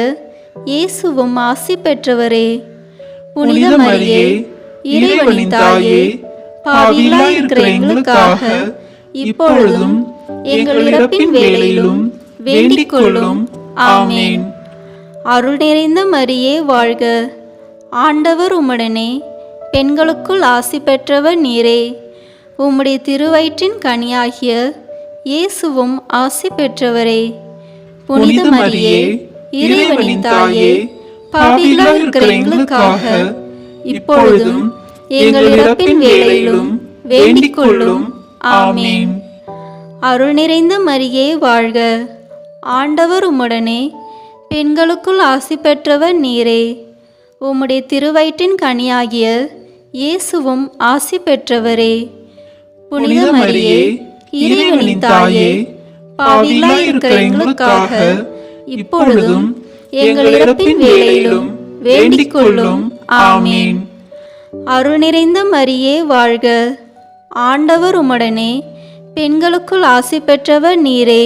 இயேசுவும் ஆசி பெற்றவரே. புனித மரியே, இறைவனின் தாயே, பாவிகளாய் இருக்கிற எங்களுக்காக இப்பொழுதும் எங்கள் இறப்பின் வேளையிலும் வேண்டிக் கொள்ளும். ஆமீன். அருள் நிறைந்த மரியே வாழ்க, ஆண்டவர் உம்முடனே, பெண்களுக்குள் ஆசி பெற்றவர் நீரே. உம்முடைய திருவயிற்றின் கனியாகிய இயேசுவும் ஆசி பெற்றவரே. புனித மரியே, இறைவனின் தாயே, பாவிகளாய் இருக்கிற எங்களுக்காக இப்பொழுதும் எங்கள் இறப்பின் வேளையிலும் வேண்டிக் கொள்ளும். ஆமென். அருள் நிறைந்த மரியே வாழ்க. ஆண்டவர் உம்முடனே, பெண்களுக்குள் ஆசி பெற்றவர் நீரே. உம்முடைய திருவயிற்றின் கனியாகிய இயேசுவும் ஆசி பெற்றவரே. புனித மரியே, இறைவனின் தாயே, பாவிகளாய் இருக்கிற எங்களுக்காக இப்பொழுதும் எங்கள் இறப்பின் வேளையிலும் வேண்டிக் கொள்ளும். ஆமென். அருள் நிறைந்த மரியே வாழ்க. ஆண்டவர் உம்முடனே, பெண்களுக்குள் ஆசி பெற்றவர் நீரே.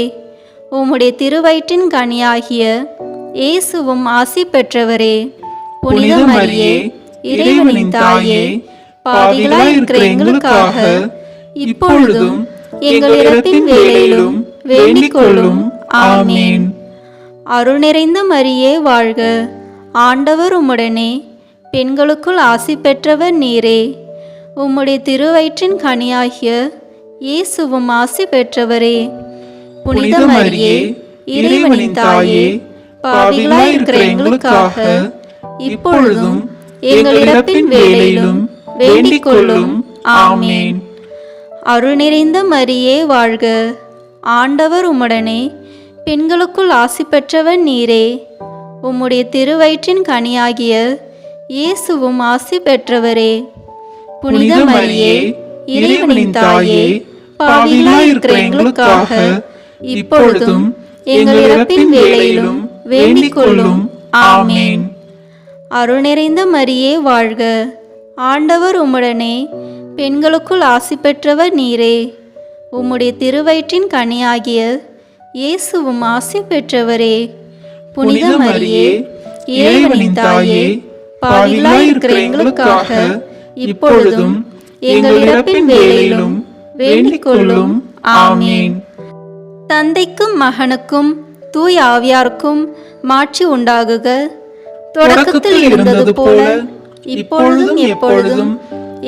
உம்முடைய திருவயிற்றின் கனியாகிய இயேசுவும் ஆசி பெற்றவரே. புனித மரியே, இறைவனின் தாயே, பாவிகளாய் இருக்கிற எங்களுக்காக இப்பொழுதும் எங்கள் இறப்பின் வேளையிலும் வேண்டிக் கொள்ளும். ஆமென். அருள் நிறைந்த மரியே வாழ்க. ஆண்டவர் உம்முடனே, பெண்களுக்குள் ஆசி பெற்றவர் நீரே. உம்முடைய திருவயிற்றின் கனியாகிய இயேசுவும் ஆசி பெற்றவரே. புனித மரியே, இறைவனின் தாயே, பாவிகளாய் இருக்கிற எங்களுக்காக இப்பொழுதும் எங்கள் இறப்பின் வேளையிலும் வேண்டிக் கொள்ளும். ஆமென். அருள் நிறைந்த மரியே வாழ்க. ஆண்டவர் உம்முடனே, பெண்களுக்குள் ஆசி பெற்றவர் நீரே. உம்முடைய திருவயிற்றின் கனியாகிய இயேசுவும் ஆசி பெற்றவரே. புனித மரியே, இறைவனின் தாயே, பாவிகளாய் இருக்கிற எங்களுக்காக இப்பொழுதும் எங்கள் இறப்பின் வேளையிலும் வேண்டிக் கொள்ளும். ஆமென். அருள் நிறைந்த மரியே வாழ்க. ஆண்டவர் உம்முடனே, பெண்களுக்குள் ஆசி பெற்றவர் நீரே. உம்முடைய திருவயிற்றின் கனியாகிய இயேசுவும் ஆசி பெற்றவரே. புனித மரியே, இறைவனின் தாயே, பாவிகளாய் இருக்கிற எங்களுக்காக இப்பொழுதும் எங்கள் இறப்பின் வேளையிலும் வேண்டிக் கொள்ளும். ஆமென். தந்தைக்கும் மகனுக்கும் தூய ஆவியாருக்கும் மாட்சி உண்டாகுக. தொடக்கத்தில் இருந்தது போல இப்பொழுதும் எப்பொழுதும்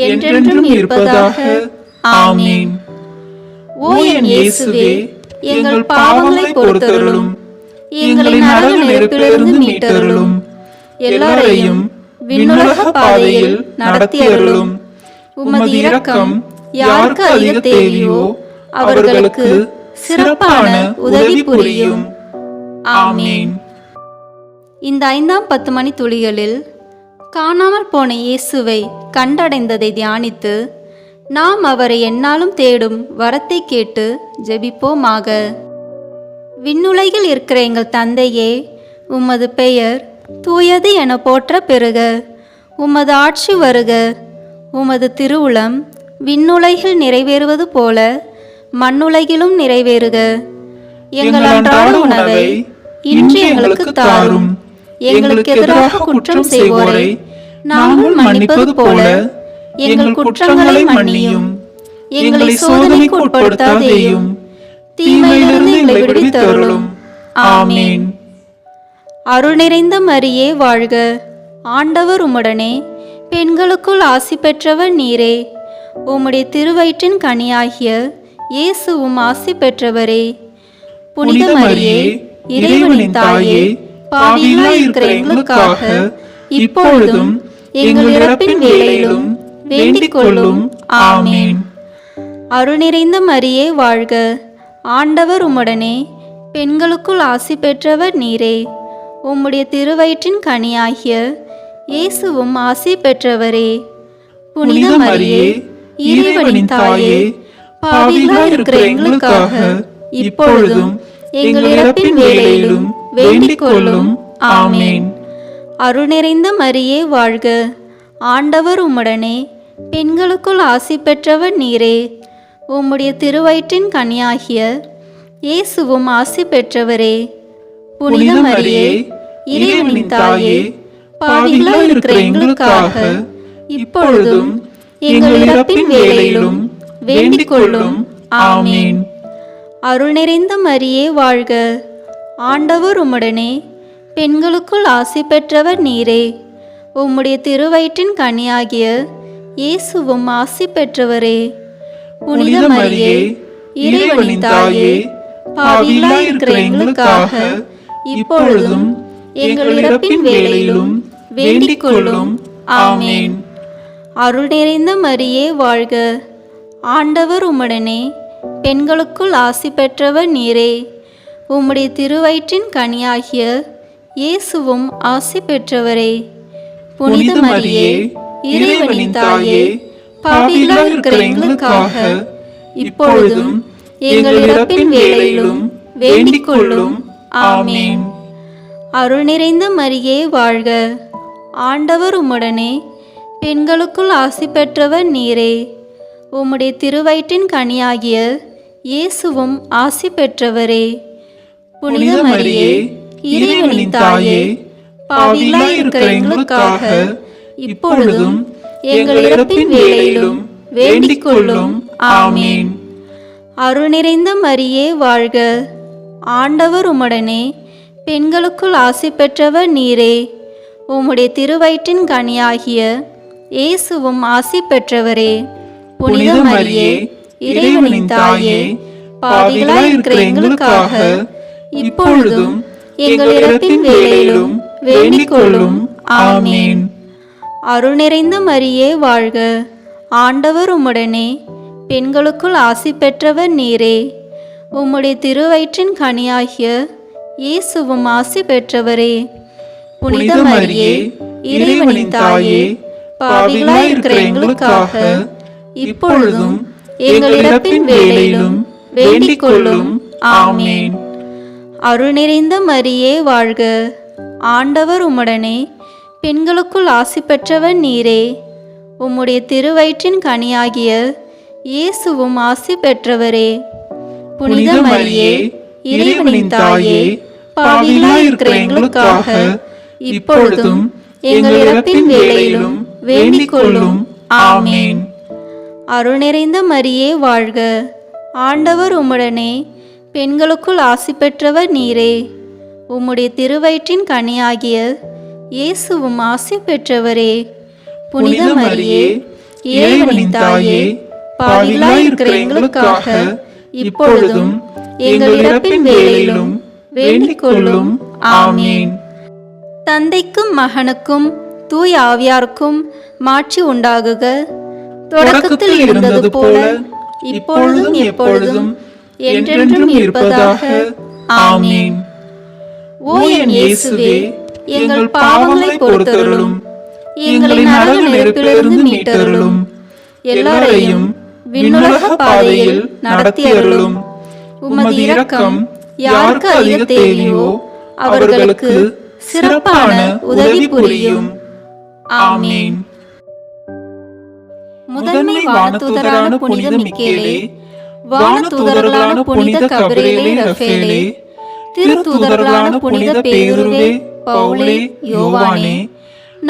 என்றென்றும் இருப்பதாக. ஆமென். ஓ என் இயேசுவே, எங்கள் பாவங்களை பொறுத்தருளும், எங்களை நரக நெருப்பிலிருந்து மீட்டருளும், எல்லாரையும் விண்ணுலக பாதையில் நடத்தியருளும். உமது இரக்கம் யாருக்கு அதிக தேவையோ அவர்களுக்கு சிறப்பான உதவி புரியும். ஆமென். இந்த 5ஆம் 10 மணி துளிகளில் காணாமல் போன இயேசுவை கண்டடைந்ததை தியானித்து நாம் அவரை எந்நாளும் தேடும் வரத்தை கேட்டு ஜெபிப்போமாக. விண்ணுலகில் இருக்கிற எங்கள் தந்தையே, உமது பெயர் தூயது என போற்ற பெறுக. உமது ஆட்சி வருக. உமது திருவுளம் விண்ணுலகில் நிறைவேறுவது போல மண்ணுலகிலும் நிறைவேறுக. எங்கள் அன்றாட உணவை இன்று எங்களுக்கு தாரும். எங்களுக்கு எதிராக குற்றம் செய்வோரை நாங்கள் மன்னிப்பது போல எங்கள் குற்றங்களை மன்னியும். எங்களை சோதனைக்கு உட்படுத்தாதேயும், தீமையிலிருந்து எங்களை விடுவித்தருளும். ஆமென். அருள் நிறைந்த மரியே வாழ்க. ஆண்டவர் உம்முடனே, பெண்களுக்குள் ஆசி பெற்றவர் நீரே. உம்முடைய திருவயிற்றின் கனியாகிய இயேசுவும் ஆசி பெற்றவரே. புனித மரியே, இறைவனின் தாயே, பாவிகளாய் இருக்கிற எங்களுக்காக இப்பொழுதும் எங்கள் இறப்பின் வேளையிலும் வேண்டிக் கொள்ளும். ஆமென். அருள் நிறைந்த மரியே வாழ்க. ஆண்டவர் உம்முடனே, பெண்களுக்குள் ஆசி பெற்றவர் நீரே. உம்முடைய திருவயிற்றின் கனியாகிய இயேசுவும் ஆசி பெற்றவரே. புனித மரியே, இறைவனின் தாயே, பாவிகளாய் இருக்கிற எங்களுக்காக இப்பொழுதும் எங்கள் இறப்பின் வேளையிலும் வேண்டிக் கொள்ளும். ஆமென். அருள் நிறைந்த மரியே வாழ்க. ஆண்டவர் உம்முடனே, பெண்களுக்குள் ஆசி பெற்றவர் நீரே. உம்முடைய திருவயிற்றின் கனியாகிய இயேசுவும் ஆசி பெற்றவரே. புனித மரியே, இறைவனின் தாயே, பாவிகளாய் இருக்கிற எங்களுக்காக இப்பொழுதும் எங்கள் இறப்பின் வேளையிலும் வேண்டிக் கொள்ளும். ஆமென். அருள் நிறைந்த மரியே வாழ்க. ஆண்டவர் உம்முடனே, பெண்களுக்குள் ஆசி பெற்றவர் நீரே. உம்முடைய திருவயிற்றின் கனியாகிய இயேசுவும் ஆசி பெற்றவரே. புனித மரியே, இறைவனின் தாயே, பாவிகளாய் இருக்கிற எங்களுக்காக இப்பொழுதும் எங்கள் இறப்பின் வேளையிலும் வேண்டிக் கொள்ளும். ஆமென். அருள் நிறைந்த மரியே வாழ்க, ஆண்டவர் உம்முடனே, பெண்களுக்குள் ஆசி பெற்றவர் நீரே. உம்முடைய திருவயிற்றின் கனியாகிய இயேசுவும் ஆசி பெற்றவரே. புனித மரியே, இறைவனின் தாயே, பாவிகளாய் இருக்கிற எங்களுக்காக இப்பொழுதும் எங்கள் இறப்பின் வேளையிலும் வேண்டிக் கொள்ளும். ஆமென். அருள் நிறைந்த மரியே வாழ்க, ஆண்டவர் உம்முடனே, பெண்களுக்குள் ஆசி பெற்றவர் நீரே. உம்முடைய திருவயிற்றின் கனியாகிய இயேசுவும் ஆசி பெற்றவரே. புனித மரியே, இறைவனின் தாயே, பாவிகளாய் இருக்கிற எங்களுக்காக இப்பொழுதும் எங்கள் இறப்பின் வேளையிலும் வேண்டிக் கொள்ளும். ஆமென். அருள் நிறைந்த மரியே வாழ்க, ஆண்டவர் உம்முடனே, பெண்களுக்குள் ஆசி பெற்றவர் நீரே. உம்முடைய திருவயிற்றின் கனியாகிய இயேசுவும் ஆசி பெற்றவரே. புனித மரியே, இறைவனின் தாயே, பாவிகளாய் இருக்கிற எங்களுக்காக இப்பொழுதும் எங்கள் இறப்பின் வேளையிலும் வேண்டிக் கொள்ளும். ஆமென். அருள் நிறைந்த மரியே வாழ்க, ஆண்டவர் உம்முடனே, பெண்களுக்குள் ஆசி பெற்றவர் நீரே. உம்முடைய திருவயிற்றின் கனியாகிய இயேசுவும் ஆசி பெற்றவரே. புனித மரியே, இறைவனின் தாயே, பாவிகளாய் இருக்கிற எங்களுக்காக இப்பொழுதும் எங்கள் இறப்பின் வேளையிலும் வேண்டிக் கொள்ளும். ஆமென். அருள் நிறைந்த மரியே வாழ்க, ஆண்டவர் உம்முடனே, பெண்களுக்குள் ஆசி பெற்றவர் நீரே. உம்முடைய திருவயிற்றின் கனியாகிய இயேசுவும் ஆசி பெற்றவரே. புனித மரியே, இறைவனின் தாயே, பாவிகளாய் இருக்கிற எங்களுக்காக இப்பொழுதும் எங்கள் இறப்பின் வேளையிலும் வேண்டிக் கொள்ளும். ஆமென். அருள் நிறைந்த மரியே வாழ்க, ஆண்டவர் உம்முடனே, பெண்களுக்குள் ஆசி பெற்றவர் நீரே. உம்முடைய திருவயிற்றின் கனியாகிய இயேசுவும் ஆசி பெற்றவரே. புனித மரியே, இறைவனின் தாயே, பாவிகளாய் இருக்கிற எங்களுக்காக இப்பொழுதும் எங்கள் இறப்பின் வேளையிலும் வேண்டிக் கொள்ளும். ஆமென். தந்தைக்கும் மகனுக்கும் தூய ஆவியாருக்கும் மாட்சி உண்டாகுக. தொடக்கத்தில் இருந்தது போல இப்பொழுதும் எப்பொழுதும் என்றென்றும் இருப்பதாக. ஆமென். ஓ என் இயேசுவே, எங்கள் பாவங்களை பொறுத்தருளும், எங்களை நரக நெருப்பிலிருந்து மீட்டருளும், எல்லாரையும் விண்ணுலக பாதையில் நடத்தியருளும். உமது இரக்கம் யாருக்கு அதிக தேவையோ அவர்களுக்கு சிறப்பான உதவி புரியும். ஆமென். முதன்மை வானதூதரான புனித மிக்கேலே, வானதூதர்களான புனித கபிரியேலே, ரஃபேலே, திருத்தூதர்களான புனித பேதுருவே, பவுலே, யோவானே,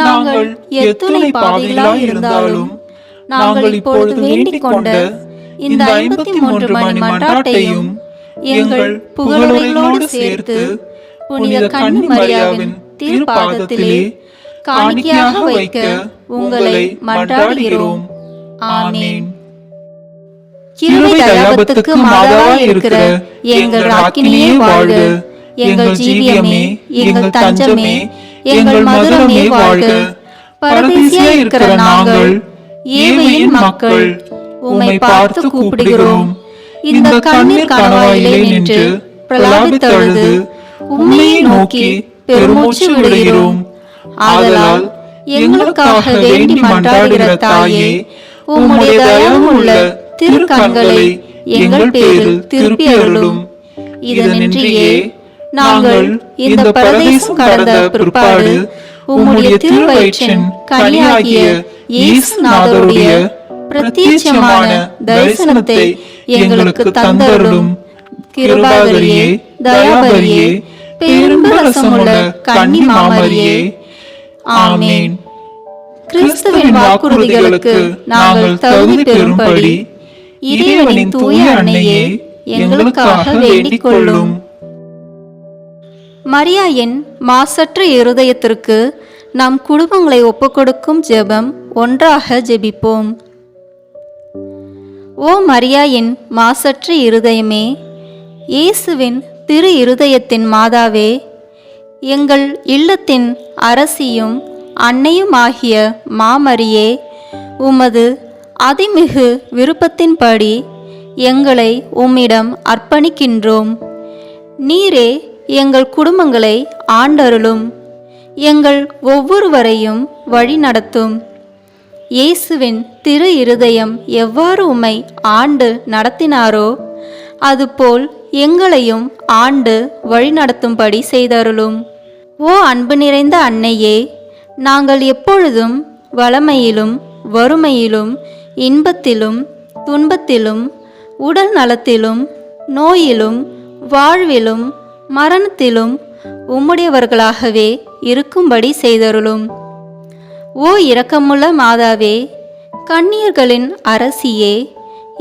நாங்கள் எத்துணை பாவிகளாய் இருந்தாலும் நாங்கள் இப்பொழுது வேண்டிக் கொண்ட இந்த 53 மணி மன்றாட்டையும் எங்கள் புகழுரைகளோடு சேர்த்து புனித கன்னி மரியாவின் திருப்பாதத்திலே காணிக்கையாக வைக்க உங்களை மன்றாடுகிறோம். ஆமென். கிருபை தயாபத்துக்கு மாதாவாய் இருக்கிற எங்கள் ராக்கினியே வாழ்க. எங்கள் ஜீவியமே, எங்கள் தஞ்சமே, எங்கள் மதுரமே வாழ்க. பரதேசியாய் இருக்கிற நாங்கள் ஏழையின் மக்கள் உம்மை பார்த்து கூப்பிடுகிறோம். இந்த கண்ணீர் கணவாயிலே நின்று பிரலாபித்தழுது உம்மையை நோக்கி பெருமூச்சு விடுகிறோம். ஆதலால் எங்களுக்காக வேண்டி மன்றாடுகிற தாயே, உம்முடைய தயவுள்ள திருக்கண்களை எங்கள் பேரில் திருப்பி அருளும். இதனின்றியே நாங்கள் இந்த பரதேசம் கடந்த பிற்பாடு உம்முடைய திருவயிற்றின் கனியாகிய இயேசுநாதருடைய பிரத்யட்சமான தரிசனத்தை எங்களுக்கு தந்தருளும். கிருபாகரியே, தயாபரியே, பேரும்பு ரசமுள்ள கன்னி மாமரியே. ஆமென். கிறிஸ்துவின் வாக்குறுதிகளுக்கு நாங்கள் தகுதி பெறும்படி இறைவனின் தூய அன்னையே எங்களுக்காக வேண்டிக் கொள்ளும். மரியாயின் மாசற்ற இருதயத்திற்கு நம் குடும்பங்களை ஒப்புக்கொடுக்கும் ஜெபம். ஒன்றாக ஜெபிப்போம். ஓ மரியாயின் மாசற்ற இருதயமே, இயேசுவின் திரு இருதயத்தின் மாதாவே, எங்கள் இல்லத்தின் அரசியும் அன்னையுமாகிய மாமரியே, உமது அதிமிகு விருப்பத்தின்படி எங்களை உம்மிடம் அர்ப்பணிக்கின்றோம். நீரே எங்கள் குடும்பங்களை ஆண்டருளும், எங்கள் ஒவ்வொருவரையும் வழிநடத்தும். இயேசுவின் திரு இருதயம் எவ்வாறு உம்மை ஆண்டு நடத்தினாரோ அதுபோல் எங்களையும் ஆண்டு வழிநடத்தும்படி செய்தருளும். ஓ அன்பு நிறைந்த அன்னையே, நாங்கள் எப்பொழுதும் வளமையிலும் வறுமையிலும் இன்பத்திலும் துன்பத்திலும் உடல் நலத்திலும் நோயிலும் வாழ்விலும் மரணத்திலும் உம்முடையவர்களாகவே இருக்கும்படி செய்தருளும். ஓ இரக்கமுள்ள மாதாவே, கன்னியர்களின் அரசியே,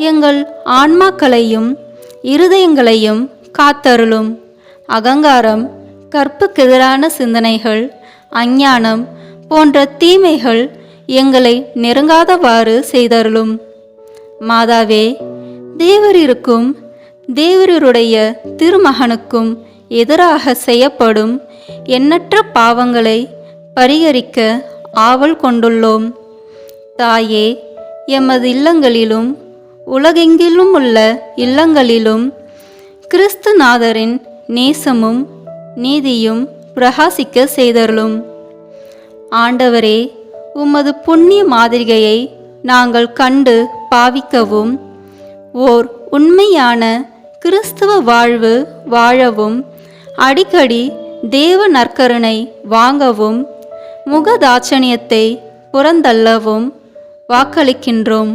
எங்கள் ஆன்மாக்களையும் இருதயங்களையும் காத்தருளும். அகங்காரம், கற்புக்கெதிரான சிந்தனைகள், அஞ்ஞானம் போன்ற தீமைகள் எங்களை நெருங்காதவாறு செய்தருளும். மாதாவே, தேவரிருக்கும் தேவருடைய திருமகனுக்கும் எதிராக செய்யப்படும் எண்ணற்ற பாவங்களை பரிகரிக்க ஆவல் கொண்டுள்ளோம். தாயே, எமது இல்லங்களிலும் உலகெங்கிலும் உள்ள இல்லங்களிலும் கிறிஸ்துநாதரின் நேசமும் நீதியும் பிரகாசிக்க செய்தருளும். ஆண்டவரே, உமது புண்ணிய மாதிரிகையை நாங்கள் கண்டு பாவிக்கவும் ஓர் உண்மையான கிறிஸ்துவ வாழ்வு வாழவும் அடிக்கடி தேவ நற்கருணை வாங்கவும் முகதாட்சணியத்தை புறந்தள்ளவும் வாக்களிக்கின்றோம்.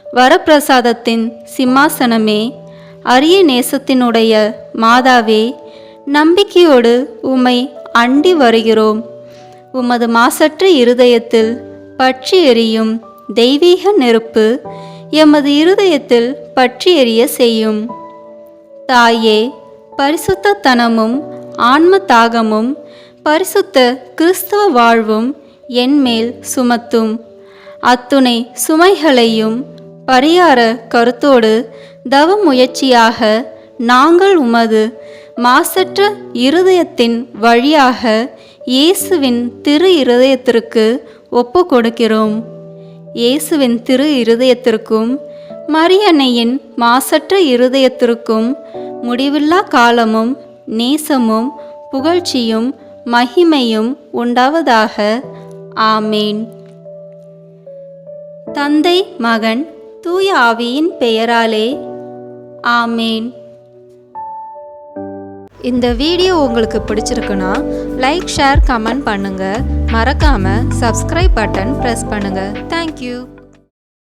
வரப்பிரசாதத்தின் சிம்மாசனமே, அரிய நேசத்தினுடைய மாதாவே, நம்பிக்கையோடு உம்மை அண்டி வருகிறோம். உமது மாசற்ற இருதயத்தில் பற்றி எரியும் தெய்வீக நெருப்பு எமது இருதயத்தில் பற்றி எரிய செய்யும். தாயே, பரிசுத்தத்தனமும் ஆன்ம தாகமும் பரிசுத்த கிறிஸ்தவ வாழ்வும் என்மேல் சுமத்தும். அத்துணை சுமைகளையும் பரிகார கருத்தோடு தவ முயற்சியாக நாங்கள் உமது மாசற்ற இருதயத்தின் வழியாக இயேசுவின் திரு இருதயத்திற்கு ஒப்பு கொடுக்கிறோம். இயேசுவின் திரு இருதயத்திற்கும் மரியன்னையின் மாசற்ற இருதயத்திற்கும் முடிவில்லா காலமும் நேசமும் புகழ்ச்சியும் மகிமையும் உண்டாவதாக. ஆமேன். தந்தை, மகன், தூய ஆவியின் பெயராலே ஆமேன். இந்த வீடியோ உங்களுக்கு பிடிச்சிருக்குன்னா லைக், ஷேர், கமெண்ட் பண்ணுங்க. மறக்காம சப்ஸ்கிரைப் பட்டன் பிரஸ் பண்ணுங்க. தேங்க்யூ.